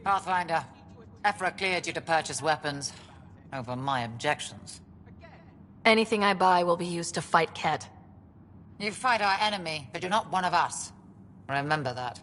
Pathfinder, Ephra cleared you to purchase weapons, over my objections. Anything I buy will be used to fight Ket. You fight our enemy, but you're not one of us. Remember that.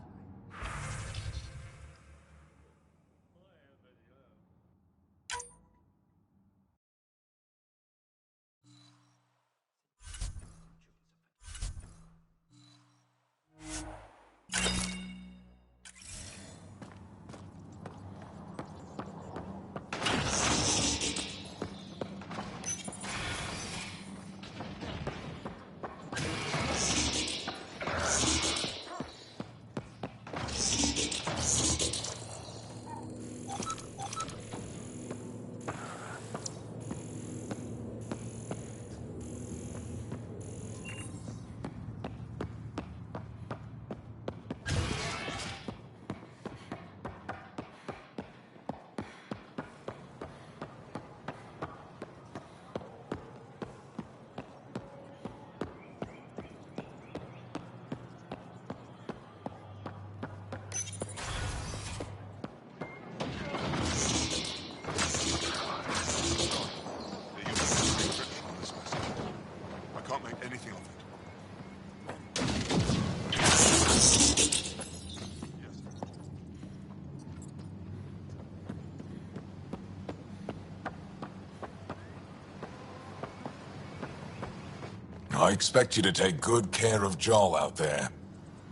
I expect you to take good care of Joel out there.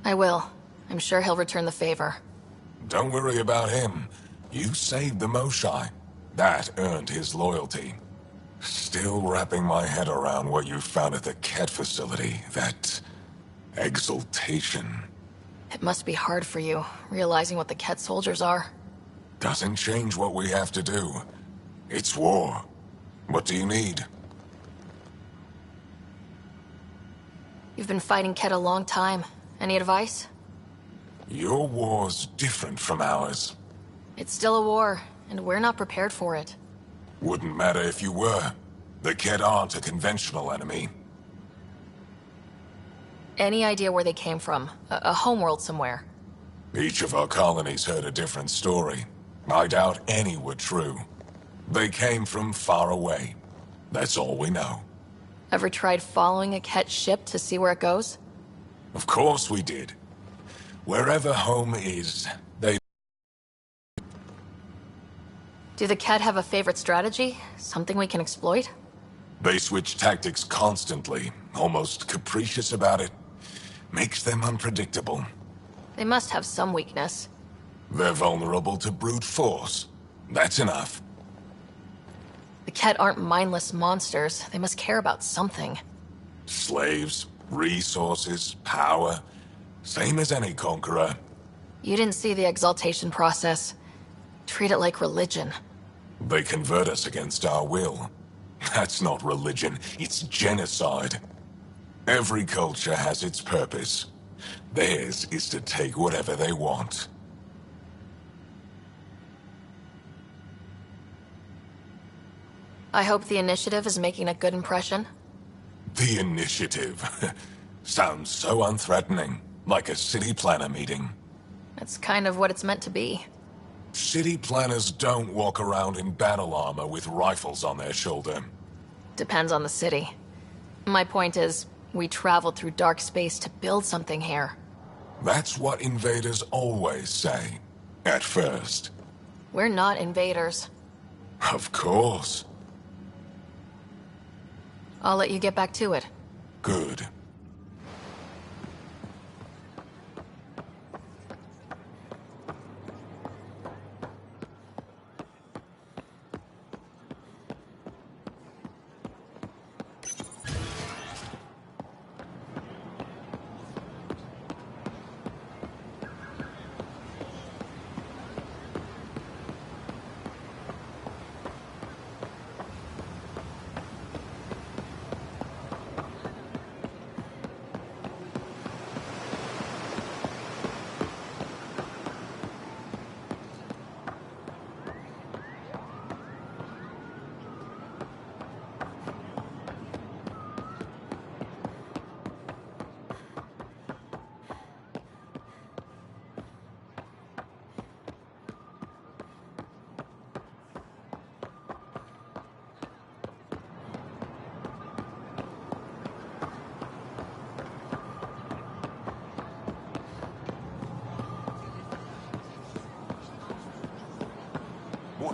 I will. I'm sure he'll return the favor. Don't worry about him. You saved the Moshai. That earned his loyalty. Still wrapping my head around what you found at the Ket facility. That exaltation. It must be hard for you, realizing what the Ket soldiers are. Doesn't change what we have to do. It's war. What do you need? You've been fighting Ket a long time. Any advice? Your war's different from ours. It's still a war, and we're not prepared for it. Wouldn't matter if you were. The Ket aren't a conventional enemy. Any idea where they came from? A homeworld somewhere? Each of our colonies heard a different story. I doubt any were true. They came from far away. That's all we know. Ever tried following a Ket ship to see where it goes? Of course we did. Wherever home is, they... Do the Ket have a favorite strategy? Something we can exploit? They switch tactics constantly, almost capricious about it. Makes them unpredictable. They must have some weakness. They're vulnerable to brute force. That's enough. The Ket aren't mindless monsters. They must care about something. Slaves, resources, power. Same as any conqueror. You didn't see the exaltation process. Treat it like religion. They convert us against our will. That's not religion, it's genocide. Every culture has its purpose. Theirs is to take whatever they want. I hope the initiative is making a good impression. The initiative. Sounds so unthreatening. Like a city planner meeting. It's kind of what it's meant to be. City planners don't walk around in battle armor with rifles on their shoulder. Depends on the city. My point is, we traveled through dark space to build something here. That's what invaders always say. At first. We're not invaders. Of course. I'll let you get back to it. Good.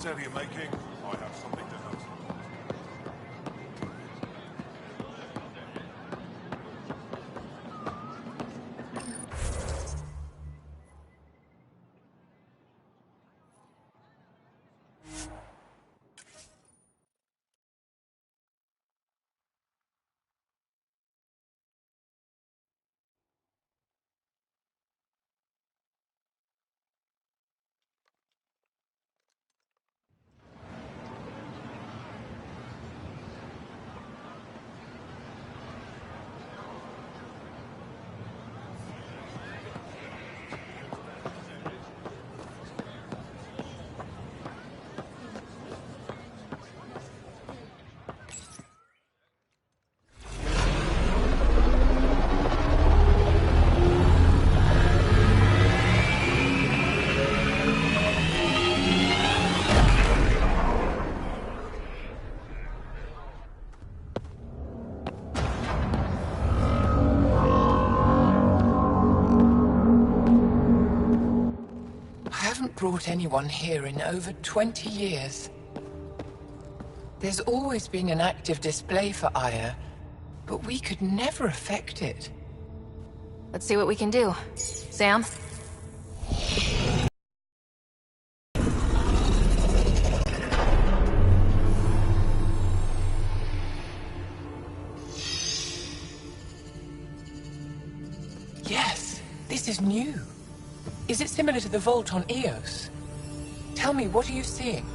Whatever you're making, I have something to help. Brought anyone here in over 20 years. There's always been an active display for Aya, but we could never affect it. Let's see what we can do. Sam? Yes, this is new. Is it similar to the vault on Eos? Tell me, what are you seeing?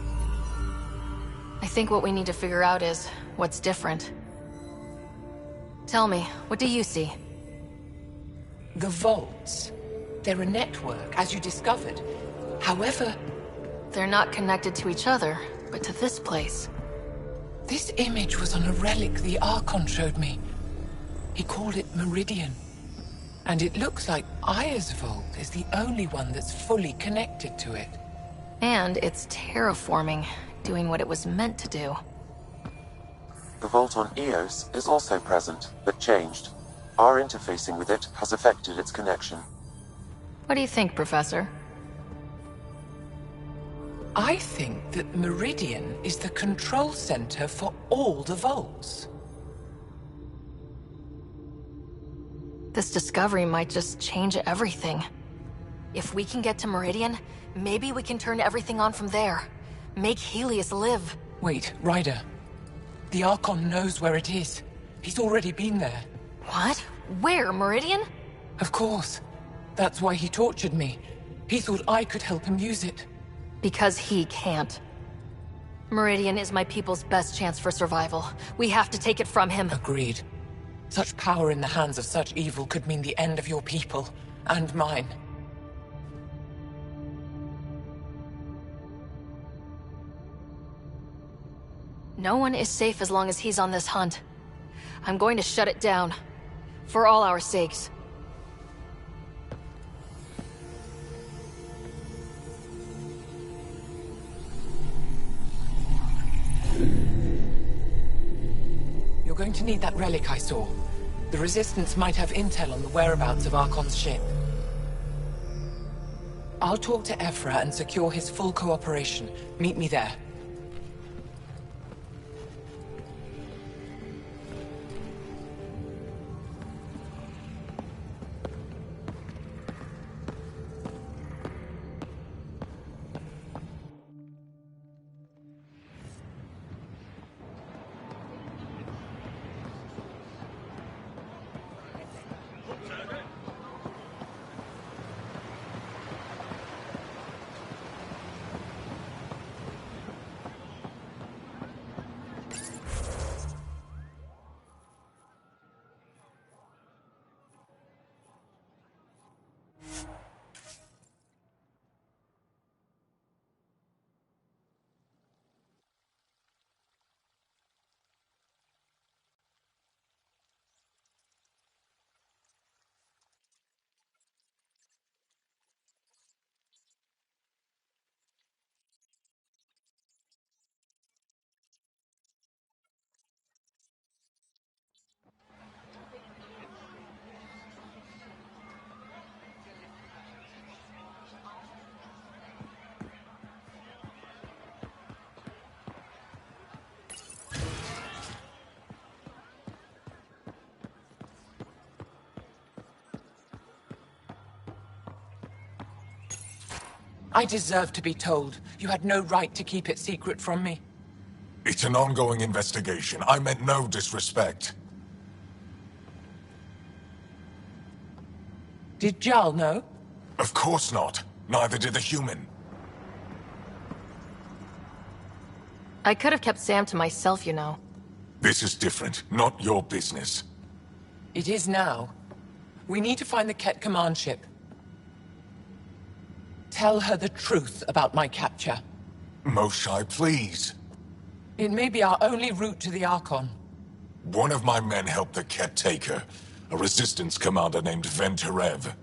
I think what we need to figure out is what's different. Tell me, what do you see? The vaults. They're a network, as you discovered. However, They're not connected to each other, but to this place. this image was on a relic the Archon showed me. He called it Meridian. And it looks like Aya's vault is the only one that's fully connected to it. And it's terraforming, doing what it was meant to do. The vault on Eos is also present, but changed. Our interfacing with it has affected its connection. What do you think, Professor? I think that Meridian is the control center for all the vaults. This discovery might just change everything. If we can get to Meridian, maybe we can turn everything on from there. Make Helios live. Wait, Ryder. The Archon knows where it is. He's already been there. What? Where? Meridian? Of course. That's why he tortured me. He thought I could help him use it. Because he can't. Meridian is my people's best chance for survival. We have to take it from him. Agreed. Such power in the hands of such evil could mean the end of your people, and mine. No one is safe as long as he's on this hunt. I'm going to shut it down. For all our sakes. You're going to need that relic I saw. The Resistance might have intel on the whereabouts of Archon's ship. I'll talk to Ephra and secure his full cooperation. Meet me there. I deserve to be told. You had no right to keep it secret from me. It's an ongoing investigation. I meant no disrespect. Did Jarl know? Of course not. Neither did the human. I could have kept Sam to myself, you know. This is different. Not your business. It is now. We need to find the Ket command ship. Tell her the truth about my capture. Moshai, please. It may be our only route to the Archon. One of my men helped the Ket take her. A resistance commander named Venturev.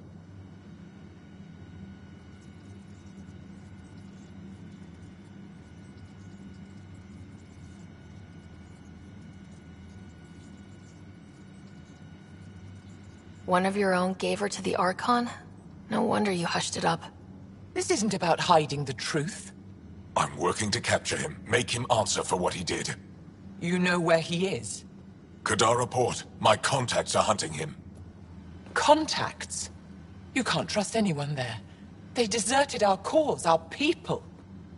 One of your own gave her to the Archon? No wonder you hushed it up. This isn't about hiding the truth. I'm working to capture him, make him answer for what he did. You know where he is? Kadara Port. My contacts are hunting him. Contacts? You can't trust anyone there. They deserted our cause, our people.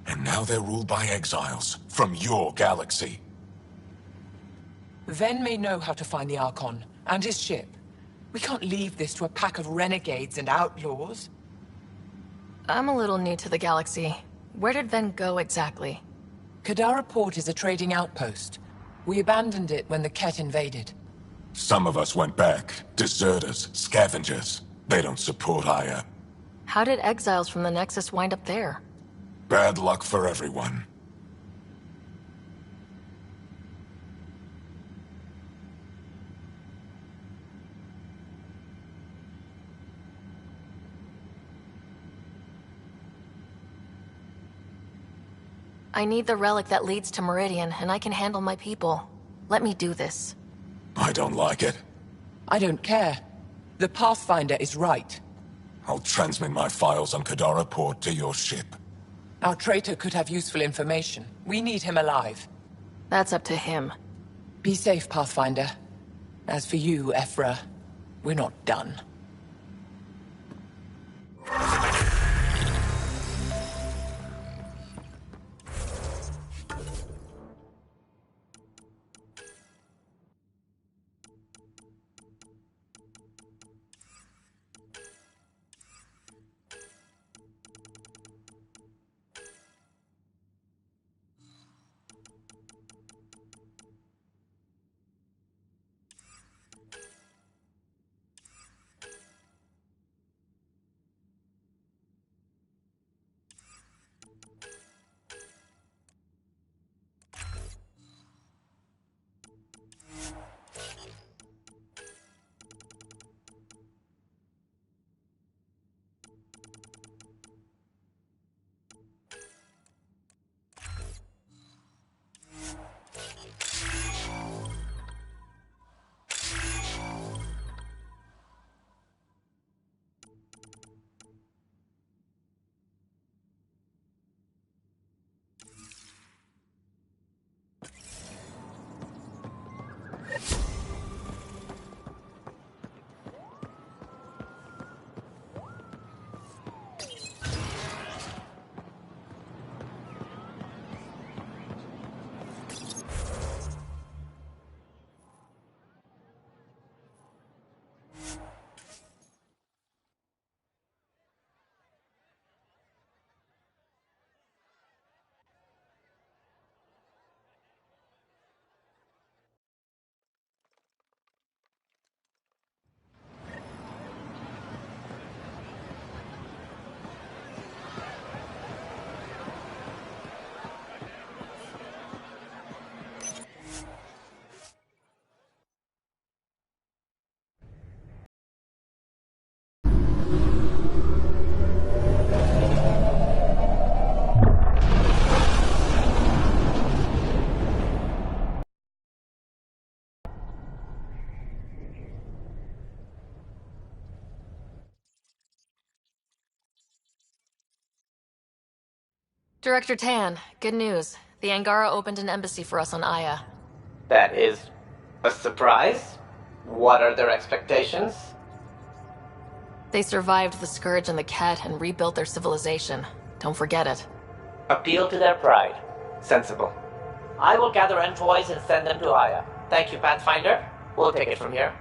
And now they're ruled by exiles from your galaxy. Ven may know how to find the Archon and his ship. We can't leave this to a pack of renegades and outlaws. I'm a little new to the galaxy. Where did Ven go exactly? Kadara Port is a trading outpost. We abandoned it when the Ket invaded. Some of us went back. Deserters, scavengers. They don't support Aya. How did exiles from the Nexus wind up there? Bad luck for everyone. I need the relic that leads to Meridian, and I can handle my people. Let me do this. I don't like it. I don't care. The Pathfinder is right. I'll transmit my files on Kadara Port to your ship. Our traitor could have useful information. We need him alive. That's up to him. Be safe, Pathfinder. As for you, Ephra, we're not done. Director Tan, good news. The Angara opened an embassy for us on Aya. That is a surprise? What are their expectations? They survived the Scourge and the Ket and rebuilt their civilization. Don't forget it. Appeal to their pride. Sensible. I will gather envoys and send them to Aya. Thank you, Pathfinder. We'll take it from here.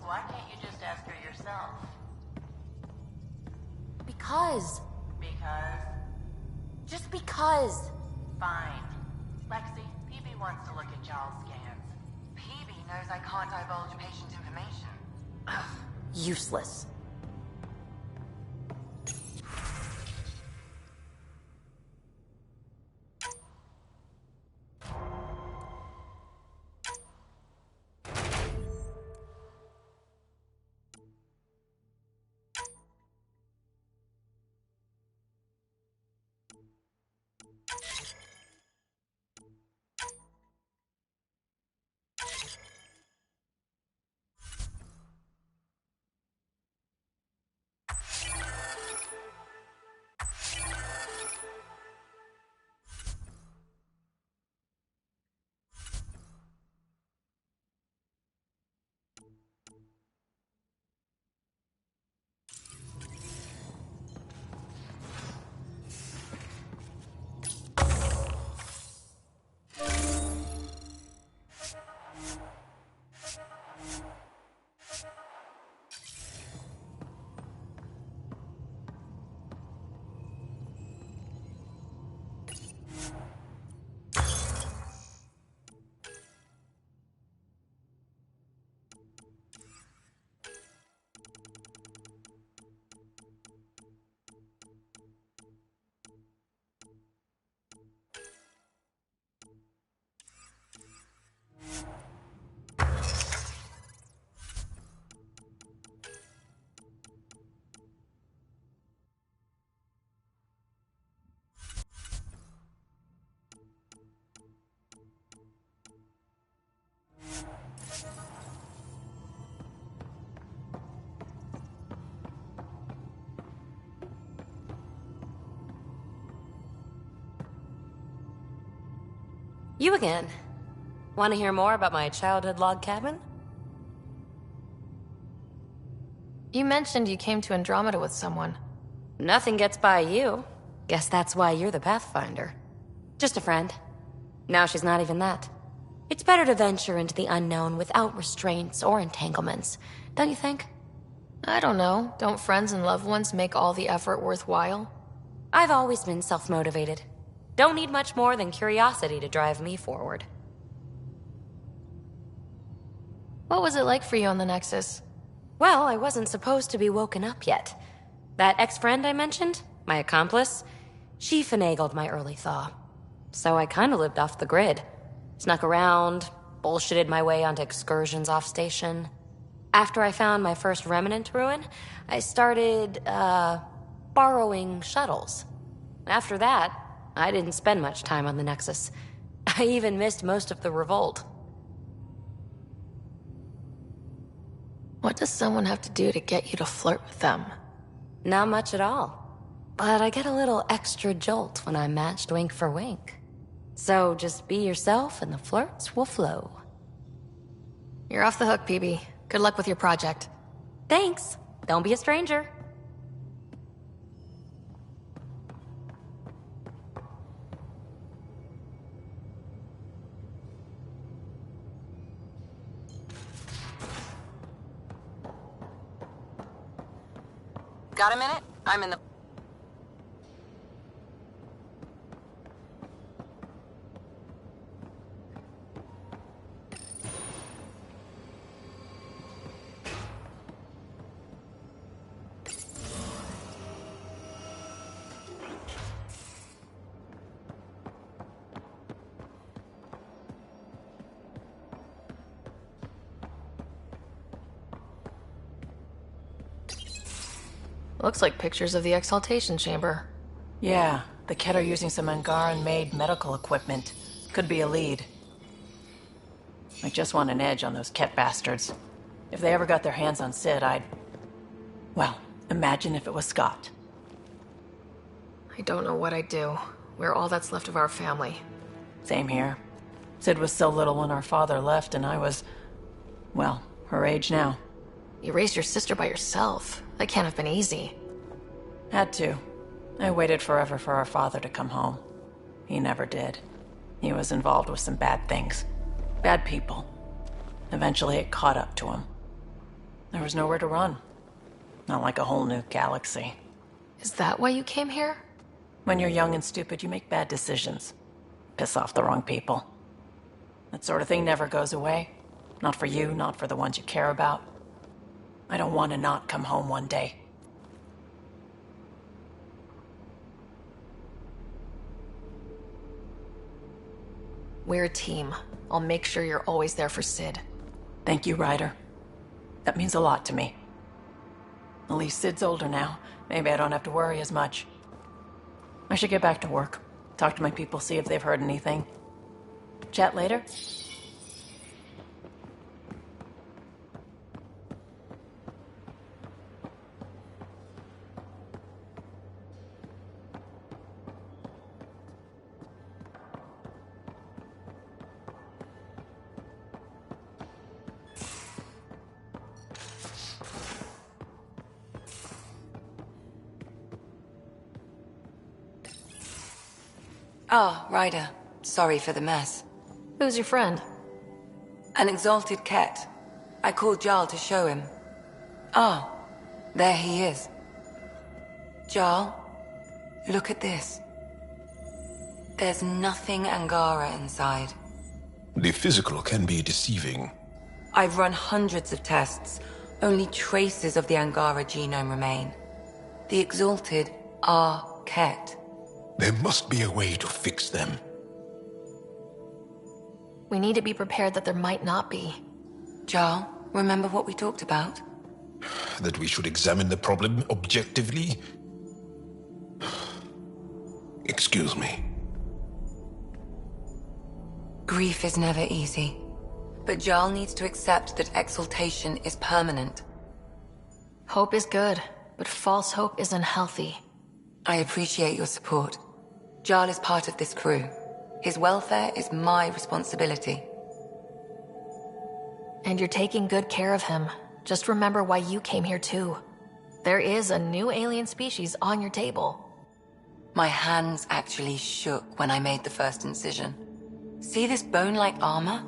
Why can't you just ask her yourself? Because. Because? Just because. Fine. Lexi, PB wants to look at y'all's scans. PB knows I can't divulge patient information. Useless. You again. Want to hear more about my childhood log cabin? You mentioned you came to Andromeda with someone. Nothing gets by you. Guess that's why you're the Pathfinder. Just a friend. Now she's not even that. It's better to venture into the unknown without restraints or entanglements, don't you think? I don't know. Don't friends and loved ones make all the effort worthwhile? I've always been self-motivated. Don't need much more than curiosity to drive me forward. What was it like for you on the Nexus? Well, I wasn't supposed to be woken up yet. That ex-friend I mentioned, my accomplice, she finagled my early thaw. So I kinda lived off the grid. Snuck around, bullshitted my way onto excursions off station. After I found my first remnant ruin, I started, borrowing shuttles. After that, I didn't spend much time on the Nexus. I even missed most of the revolt. What does someone have to do to get you to flirt with them? Not much at all. But I get a little extra jolt when I'm matched wink for wink. So just be yourself and the flirts will flow. You're off the hook, PB. Good luck with your project. Thanks. Don't be a stranger. Got a minute? I'm in the... Looks like pictures of the Exaltation Chamber. Yeah, the Ket are using some Angaran-made medical equipment. Could be a lead. I just want an edge on those Ket bastards. If they ever got their hands on Sid, I'd... well, Imagine if it was Scott. I don't know what I'd do. We're all that's left of our family. Same here. Sid was so little when our father left, and I was, well, her age now. You raised your sister by yourself. That can't have been easy. Had to. I waited forever for our father to come home. He never did. He was involved with some bad things. Bad people. Eventually it caught up to him. There was nowhere to run. Not like a whole new galaxy. Is that why you came here? When you're young and stupid, you make bad decisions. Piss off the wrong people. That sort of thing never goes away. Not for you, not for the ones you care about. I don't want to not come home one day. We're a team. I'll make sure you're always there for Sid. Thank you, Ryder. That means a lot to me. At least Sid's older now. Maybe I don't have to worry as much. I should get back to work. Talk to my people, see if they've heard anything. Chat later? Ah, Ryder. Sorry for the mess. Who's your friend? An exalted cat. I called Jarl to show him. Ah, there he is. Jarl, look at this. There's nothing Angara inside. The physical can be deceiving. I've run hundreds of tests. Only traces of the Angara genome remain. The exalted are Ket. There must be a way to fix them. We need to be prepared that there might not be. Jarl, remember what we talked about? That we should examine the problem objectively? Excuse me. Grief is never easy. But Jarl needs to accept that exaltation is permanent. Hope is good, but false hope is unhealthy. I appreciate your support. Jarl is part of this crew. His welfare is my responsibility. And you're taking good care of him. Just remember why you came here too. There is a new alien species on your table. My hands actually shook when I made the first incision. See this bone-like armor?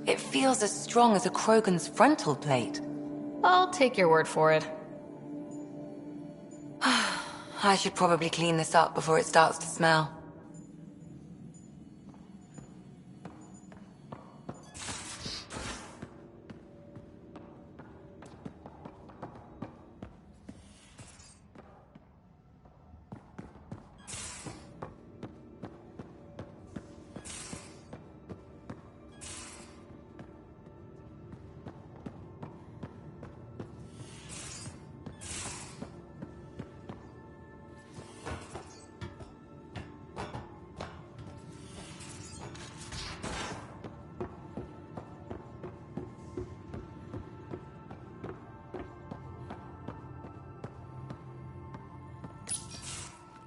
It feels as strong as a Krogan's frontal plate. I'll take your word for it. I should probably clean this up before it starts to smell.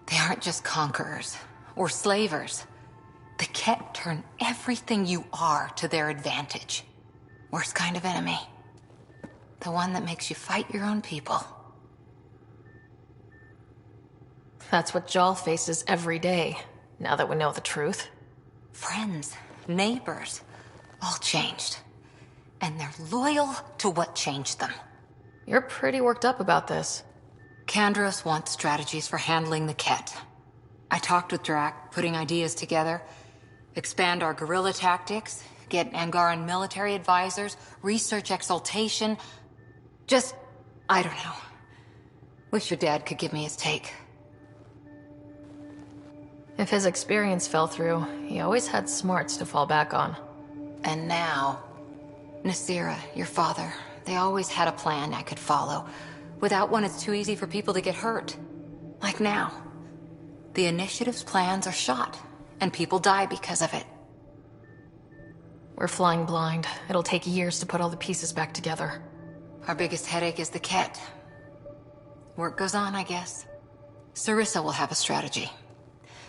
They aren't just conquerors or slavers. The Ket turn everything you are to their advantage. Worst kind of enemy. The one that makes you fight your own people. That's what Jarl faces every day, now that we know the truth. Friends, neighbors, all changed. And they're loyal to what changed them. You're pretty worked up about this. Kandros wants strategies for handling the Ket. I talked with Drac, putting ideas together. Expand our guerrilla tactics, get Angaran military advisors, research exaltation. Just, I don't know. Wish your dad could give me his take. If his experience fell through, he always had smarts to fall back on. And now, Nasira, your father, they always had a plan I could follow. Without one, it's too easy for people to get hurt. Like now. The Initiative's plans are shot, and people die because of it. We're flying blind. It'll take years to put all the pieces back together. Our biggest headache is the Ket. Work goes on, I guess. Sarissa will have a strategy.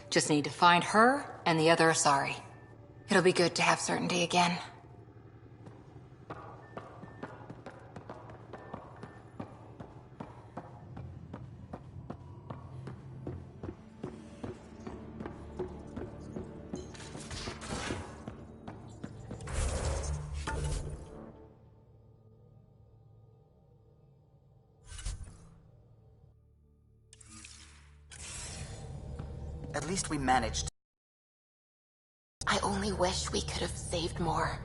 Just need to find her and the other Asari. It'll be good to have certainty again. At least we managed. I only wish we could have saved more.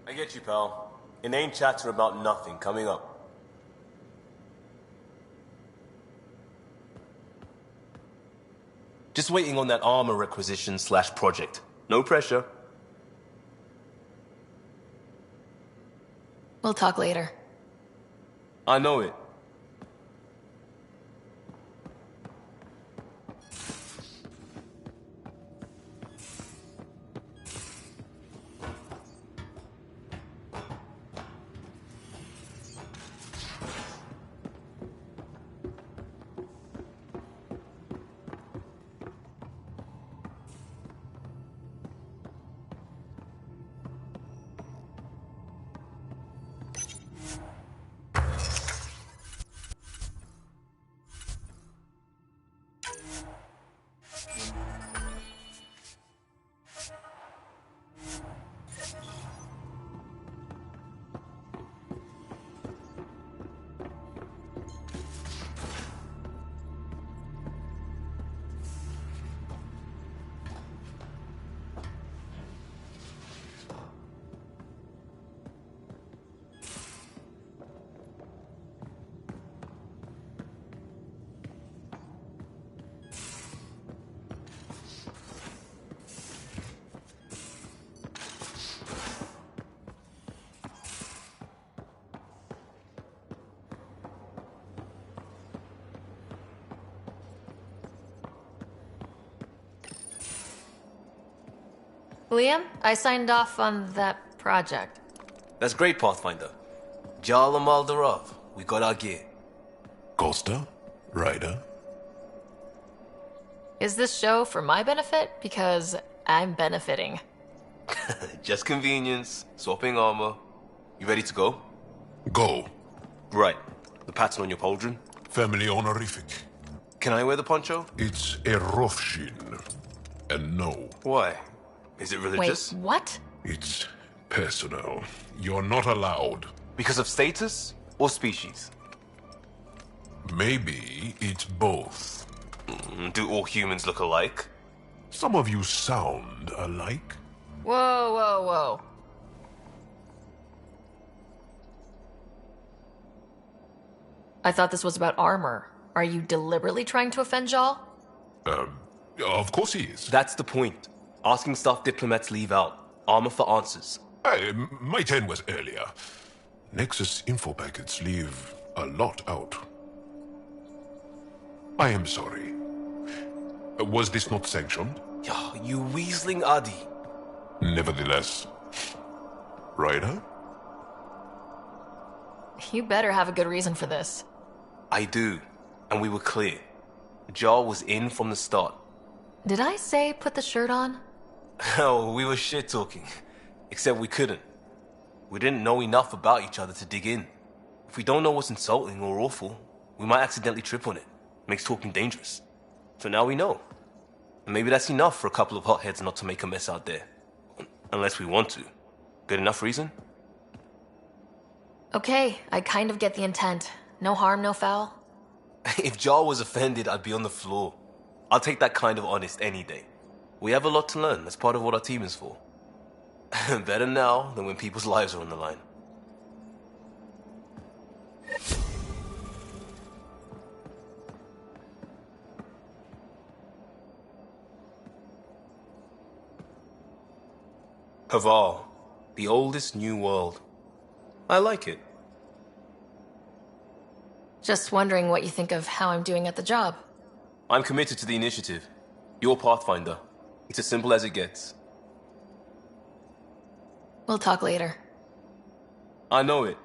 I get you, pal. Inane chatter about nothing coming up. Just waiting on that armor requisition / project. No pressure. We'll talk later. I know it. Liam, I signed off on that project. That's great, Pathfinder. Jarl Maldarov, we got our gear. Costa? Ryder? Is this show for my benefit? Because I'm benefiting. Just convenience, swapping armor. You ready to go? Go. Right. The pattern on your pauldron? Family honorific. Can I wear the poncho? It's a Rofshin. And no. Why? Is it religious? Wait, what? It's personal. You're not allowed. Because of status or species? Maybe it's both. Do all humans look alike? Some of you sound alike. Whoa, whoa, whoa. I thought this was about armor. Are you deliberately trying to offend Jal? Of course he is. That's the point. Asking stuff diplomats leave out. Armor for answers. Hey, my turn was earlier. Nexus info packets leave a lot out. I am sorry. Was this not sanctioned? You weaseling Adi. Nevertheless. Ryder? You better have a good reason for this. I do. And we were clear. Jarl was in from the start. Did I say put the shirt on? Oh, we were shit-talking. Except we couldn't. We didn't know enough about each other to dig in. If we don't know what's insulting or awful, we might accidentally trip on it. Makes talking dangerous. So now we know. And maybe that's enough for a couple of hotheads not to make a mess out there. Unless we want to. Good enough reason? Okay, I kind of get the intent. No harm, no foul. If Jarl was offended, I'd be on the floor. I'll take that kind of honest any day. We have a lot to learn. That's part of what our team is for. Better now than when people's lives are on the line. Havar, the oldest new world. I like it. Just wondering what you think of how I'm doing at the job. I'm committed to the initiative. You're Pathfinder. It's as simple as it gets. We'll talk later. I know it.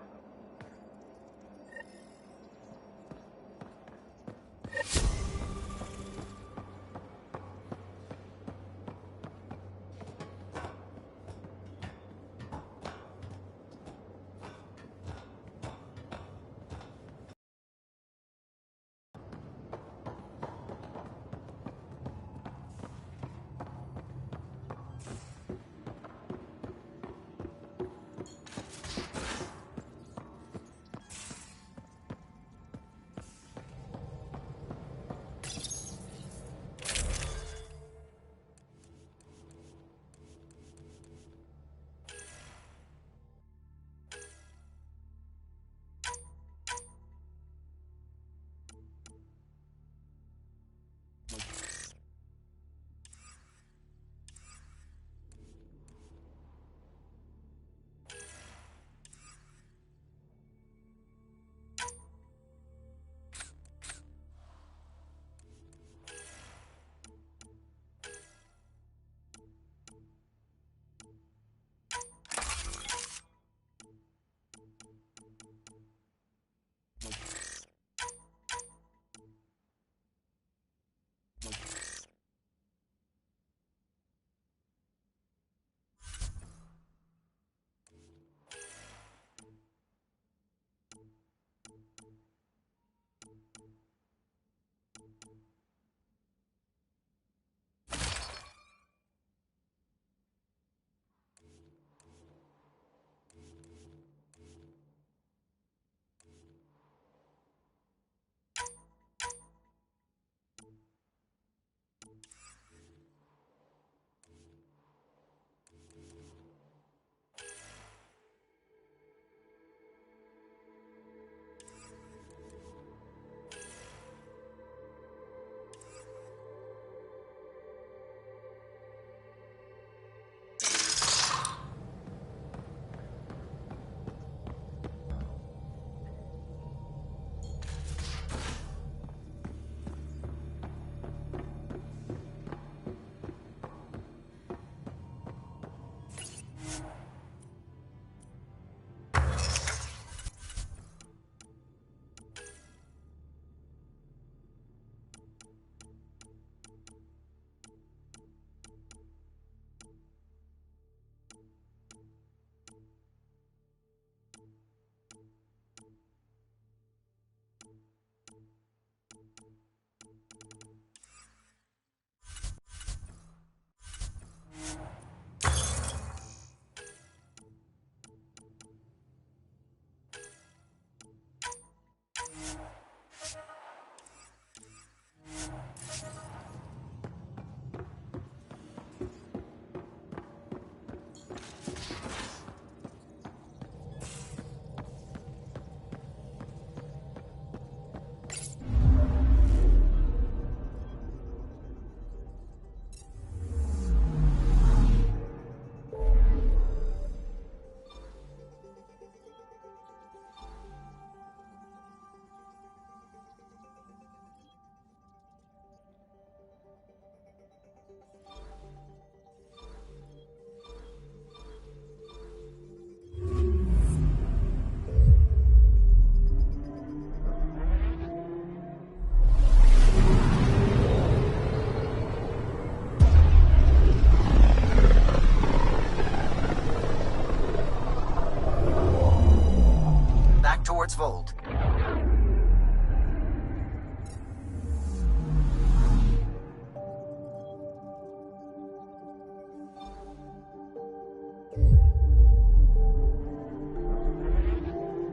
towards Voled.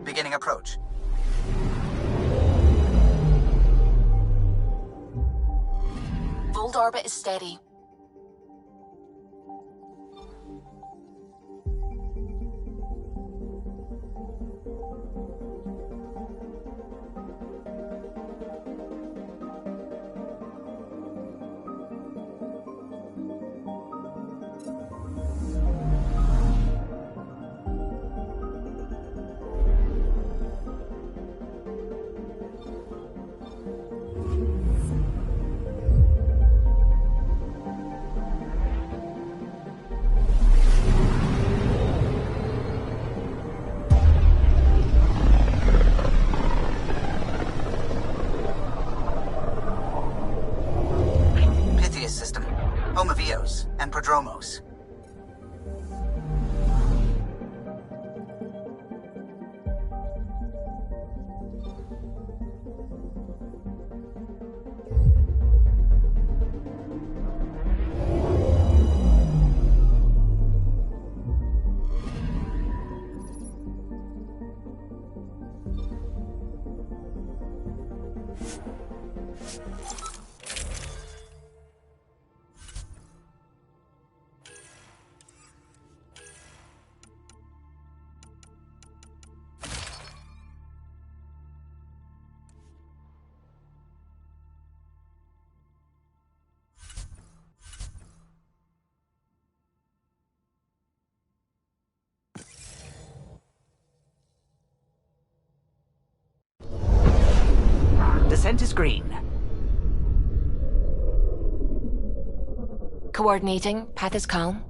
Beginning approach. old orbit is steady. System, home of Eos and Prodromos. Descent is green. Coordinating. Path is calm.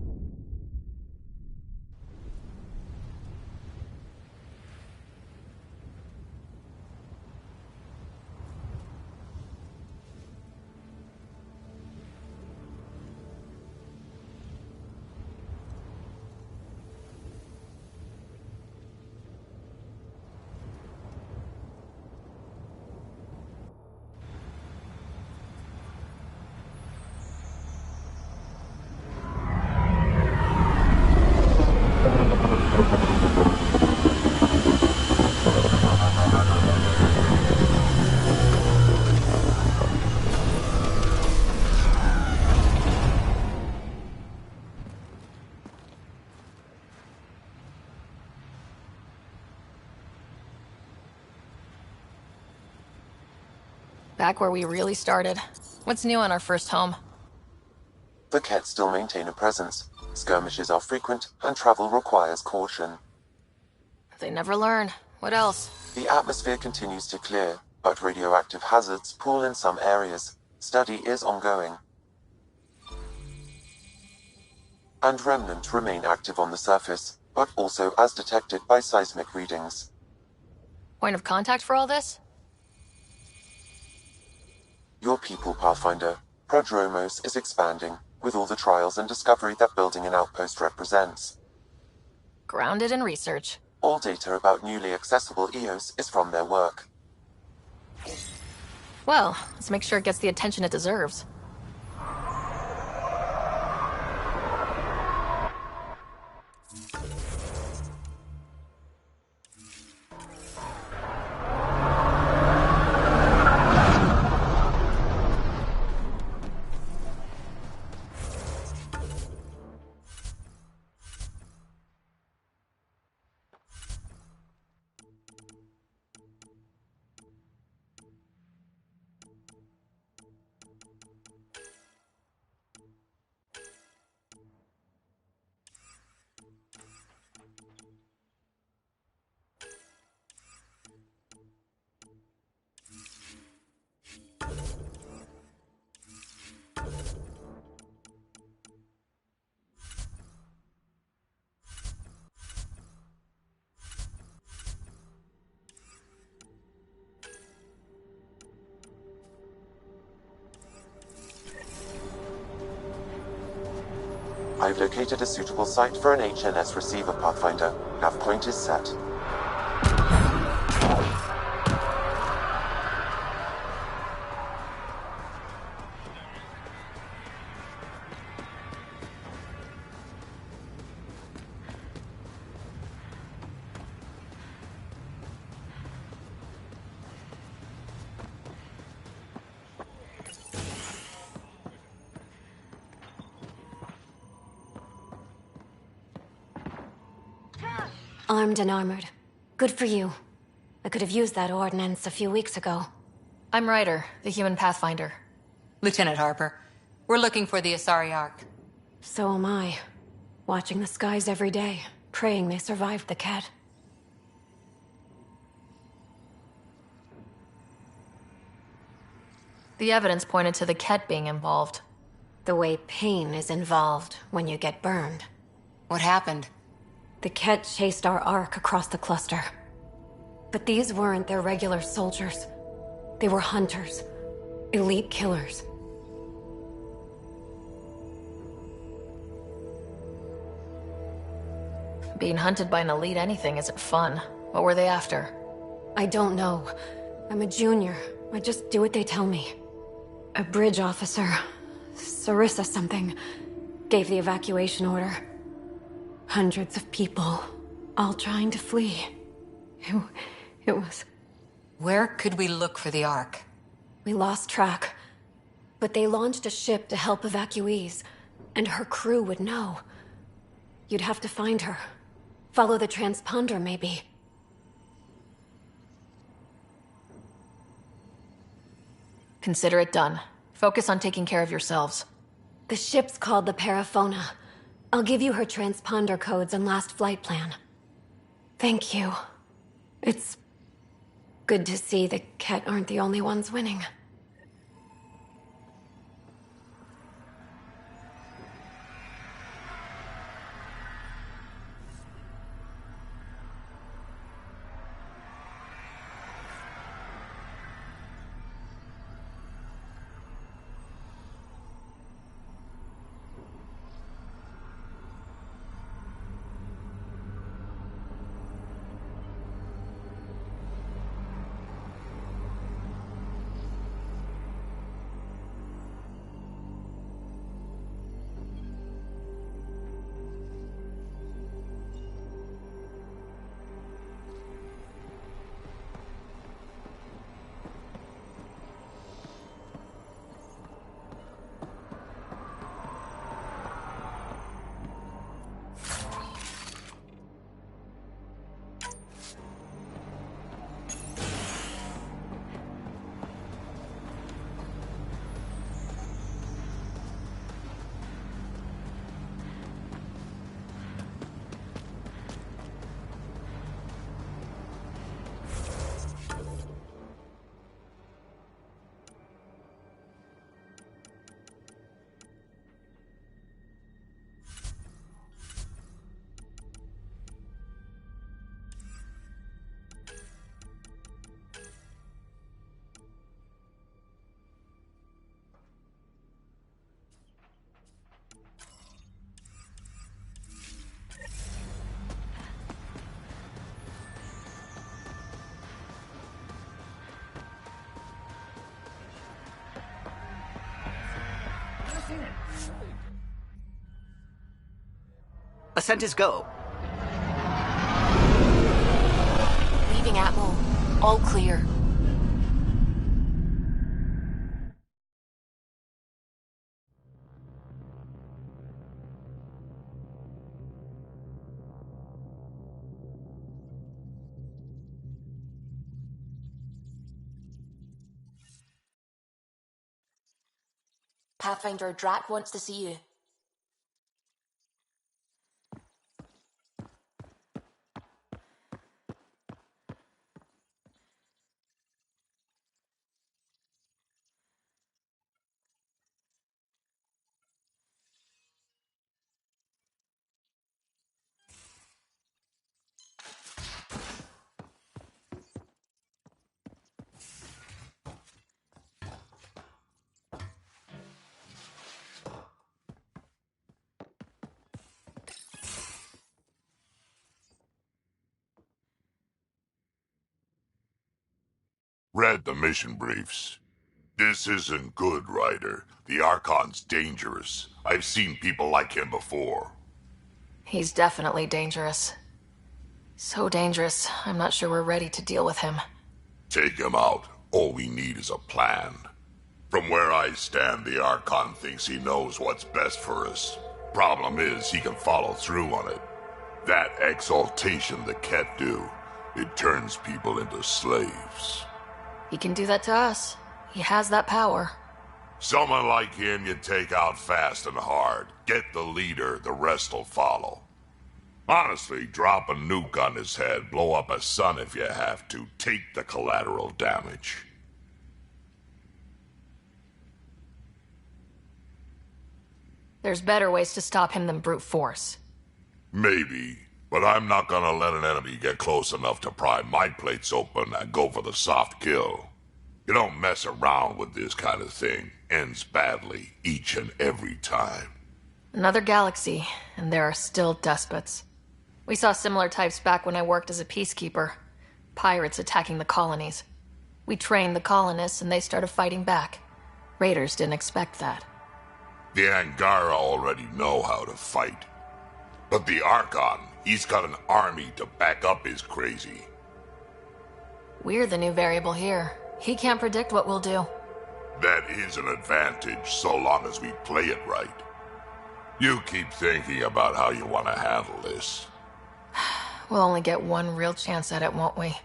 Back where we really started. What's new on our first home? The Kett still maintain a presence. Skirmishes are frequent, and travel requires caution. They never learn. What else? The atmosphere continues to clear, but radioactive hazards pool in some areas. Study is ongoing. And remnant remain active on the surface, but also as detected by seismic readings. Point of contact for all this? Your people, Pathfinder. Prodromos is expanding, with all the trials and discovery that building an outpost represents. Grounded in research. All data about newly accessible Eos is from their work. Well, let's make sure it gets the attention it deserves. I've located a suitable site for an HNS receiver, Pathfinder. Nav point is set. Armed and armored. Good for you. I could have used that ordnance a few weeks ago. I'm Ryder, the human pathfinder. Lieutenant Harper, we're looking for the Asari Ark. So am I. Watching the skies every day, praying they survived the Ket. The evidence pointed to the Ket being involved. The way pain is involved when you get burned. What happened? The Ket chased our Ark across the cluster. But these weren't their regular soldiers. They were hunters. Elite killers. Being hunted by an elite anything isn't fun. What were they after? I don't know. I'm a junior. I just do what they tell me. A bridge officer, Sarissa something, gave the evacuation order. Hundreds of people, all trying to flee. It was... Where could we look for the Ark? We lost track. But they launched a ship to help evacuees, and her crew would know. You'd have to find her. Follow the transponder, maybe. Consider it done. Focus on taking care of yourselves. The ship's called the Paraphona. I'll give you her transponder codes and last flight plan. Thank you. It's good to see the Ket aren't the only ones winning. Ascent is go. Leaving Atmo. All clear. Pathfinder Drac wants to see you. Read the mission briefs. This isn't good, Ryder. The Archon's dangerous. I've seen people like him before. He's definitely dangerous. So dangerous, I'm not sure we're ready to deal with him. Take him out. All we need is a plan. From where I stand, the Archon thinks he knows what's best for us. Problem is, he can follow through on it. That exaltation the Ket do, it turns people into slaves. He can do that to us. He has that power. Someone like him you take out fast and hard. Get the leader, the rest'll follow. Honestly, drop a nuke on his head, blow up a sun if you have to. Take the collateral damage. There's better ways to stop him than brute force. Maybe, but I'm not gonna let an enemy get close enough to pry my plates open and go for the soft kill. You don't mess around with this kind of thing. Ends badly, each and every time. Another galaxy, and there are still despots. We saw similar types back when I worked as a peacekeeper. Pirates attacking the colonies. We trained the colonists and they started fighting back. Raiders didn't expect that. The Angara already know how to fight. But the Archon, he's got an army to back up his crazy. We're the new variable here. He can't predict what we'll do. That is an advantage, so long as we play it right. You keep thinking about how you want to handle this. We'll only get one real chance at it, won't we?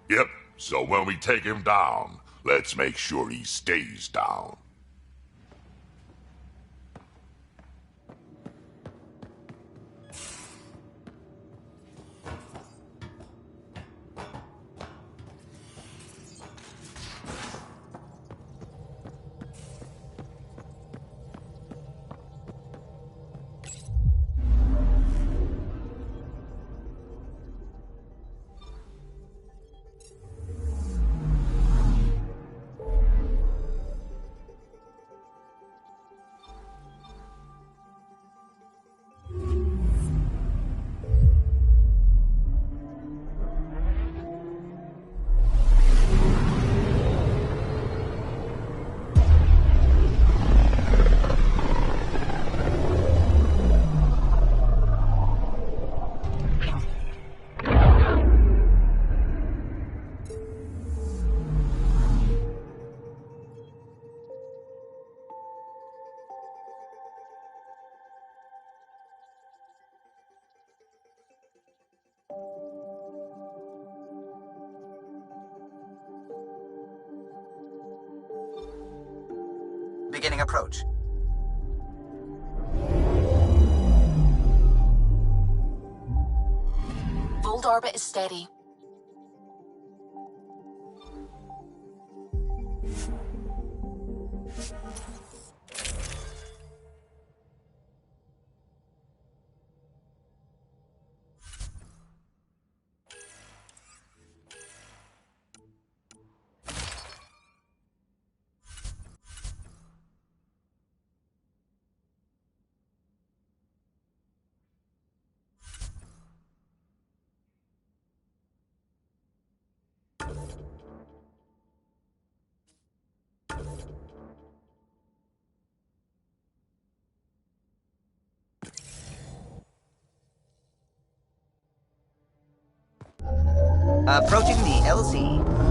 Yep, so when we take him down, let's make sure he stays down. Beginning approach. Voled orbit is steady. Approaching the LZ.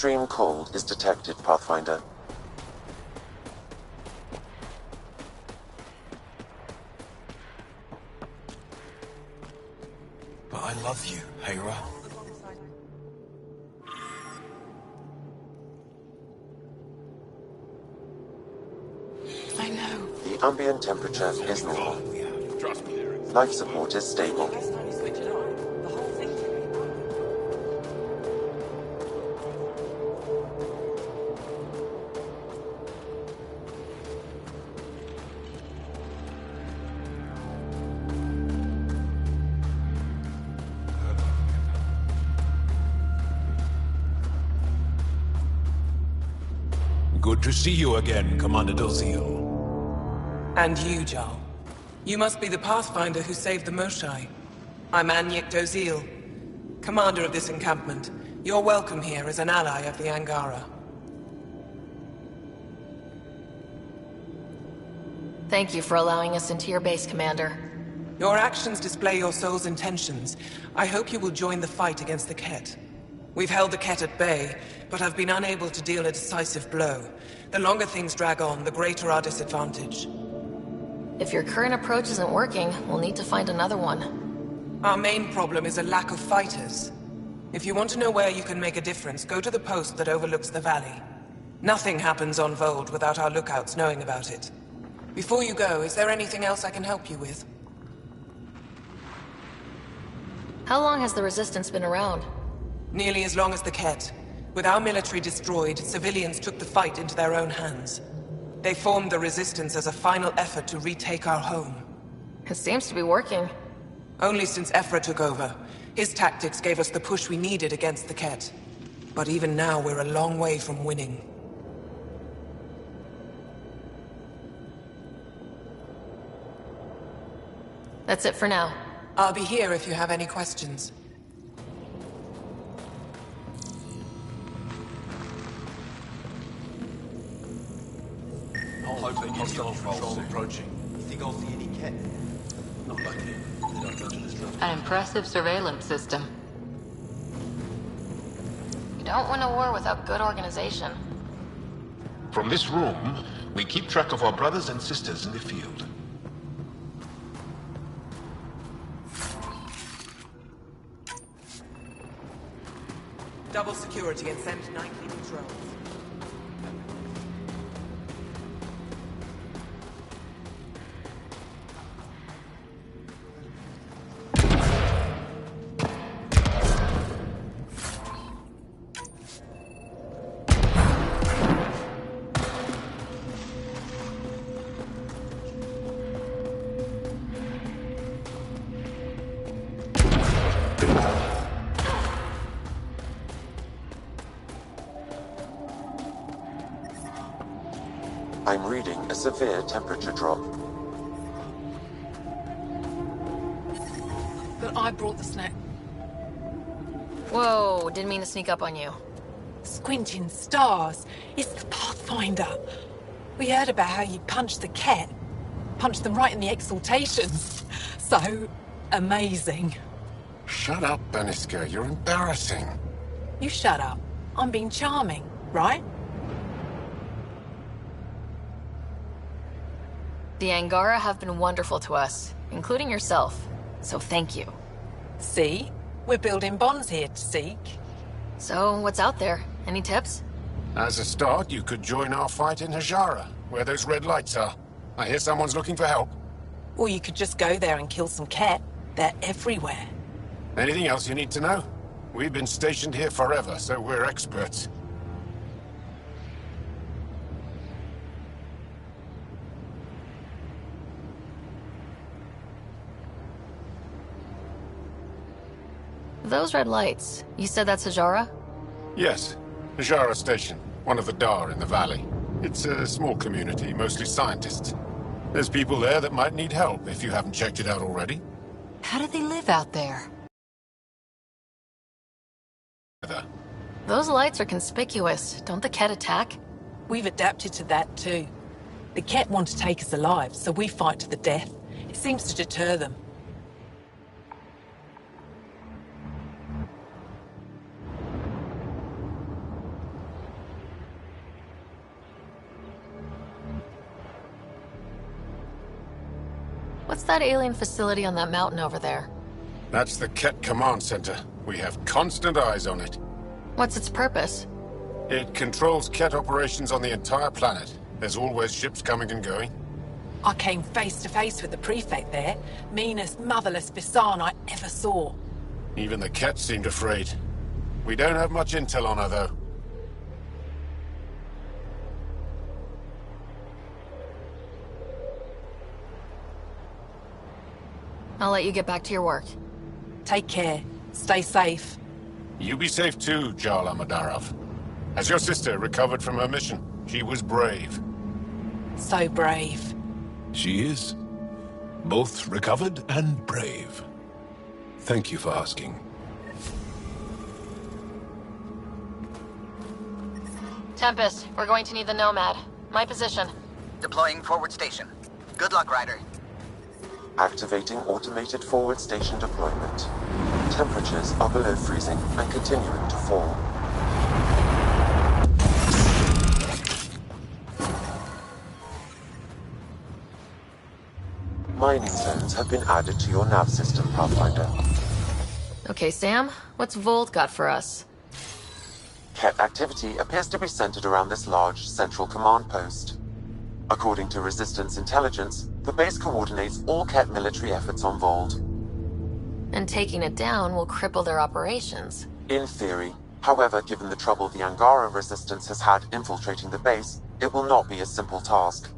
Extreme cold is detected, Pathfinder. But I love you, Hera. I know. The ambient temperature is normal. Life support is stable. Good to see you again, Commander Doziel. And you, Jarl. You must be the Pathfinder who saved the Moshai. I'm Anyek Doziel, commander of this encampment. You're welcome here as an ally of the Angara. Thank you for allowing us into your base, Commander. Your actions display your soul's intentions. I hope you will join the fight against the Ket. We've held the Ket at bay, but have been unable to deal a decisive blow. The longer things drag on, the greater our disadvantage. If your current approach isn't working, we'll need to find another one. Our main problem is a lack of fighters. If you want to know where you can make a difference, go to the post that overlooks the valley. Nothing happens on Voled without our lookouts knowing about it. Before you go, is there anything else I can help you with? How long has the Resistance been around? Nearly as long as the Ket. With our military destroyed, civilians took the fight into their own hands. They formed the Resistance as a final effort to retake our home. It seems to be working. Only since Ephra took over. His tactics gave us the push we needed against the Ket. But even now, we're a long way from winning. That's it for now. I'll be here if you have any questions. Hostile patrol approaching. You think I'll see any Ket? Not likely. They don't go to this level. An impressive surveillance system. You don't win a war without good organization. From this room, we keep track of our brothers and sisters in the field. Double security and send nightly patrols. I'm reading a severe temperature drop. But I brought the snack. Whoa, didn't mean to sneak up on you. Squinting stars. It's the Pathfinder. We heard about how you punched the Ket. Punched them right in the exaltations. So amazing. Shut up, Beniska. You're embarrassing. You shut up. I'm being charming, right? The Angara have been wonderful to us, including yourself. So thank you. See? We're building bonds here to seek. So, what's out there? Any tips? As a start, you could join our fight in Hajara, where those red lights are. I hear someone's looking for help. Or you could just go there and kill some Ket. They're everywhere. Anything else you need to know? We've been stationed here forever, so we're experts. Those red lights, you said that's Hajara? Yes, Hajara Station, one of the Dar in the valley. It's a small community, mostly scientists. There's people there that might need help if you haven't checked it out already. How do they live out there? Those lights are conspicuous. Don't the Ket attack? We've adapted to that too. The Ket want to take us alive, so we fight to the death. It seems to deter them. What's that alien facility on that mountain over there? That's the Ket Command Center. We have constant eyes on it. What's its purpose? It controls Ket operations on the entire planet. There's always ships coming and going. I came face to face with the prefect there. Meanest, motherless Bisan I ever saw. Even the Ket seemed afraid. We don't have much intel on her, though. I'll let you get back to your work. Take care. Stay safe. You be safe too, Jarl Amadarov. Has your sister recovered from her mission? She was brave. So brave. She is. Both recovered and brave. Thank you for asking. Tempest, we're going to need the Nomad. My position. Deploying forward station. Good luck, Ryder. Activating automated forward station deployment. Temperatures are below freezing and continuing to fall. Mining zones have been added to your nav system, Pathfinder. Okay, Sam, what's Voled got for us? Ket activity appears to be centered around this large central command post. According to Resistance intelligence, the base coordinates all Ket military efforts on Voled. And taking it down will cripple their operations. In theory. However, given the trouble the Angara Resistance has had infiltrating the base, it will not be a simple task.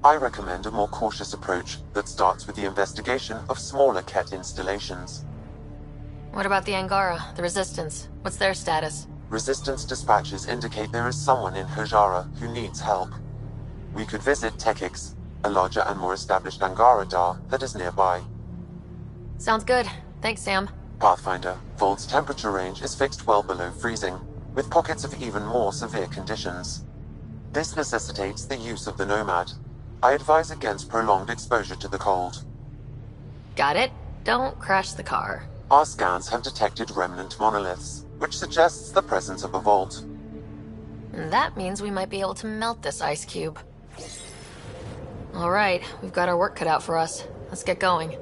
I recommend a more cautious approach that starts with the investigation of smaller Ket installations. What about the Angara, the Resistance? What's their status? Resistance dispatches indicate there is someone in Hajara who needs help. We could visit Tekix, a larger and more established Angara Dar that is nearby. Sounds good. Thanks, Sam. Pathfinder, Vold's temperature range is fixed well below freezing, with pockets of even more severe conditions. This necessitates the use of the Nomad. I advise against prolonged exposure to the cold. Got it. Don't crash the car. Our scans have detected remnant monoliths, which suggests the presence of a vault. And that means we might be able to melt this ice cube. All right, we've got our work cut out for us. Let's get going.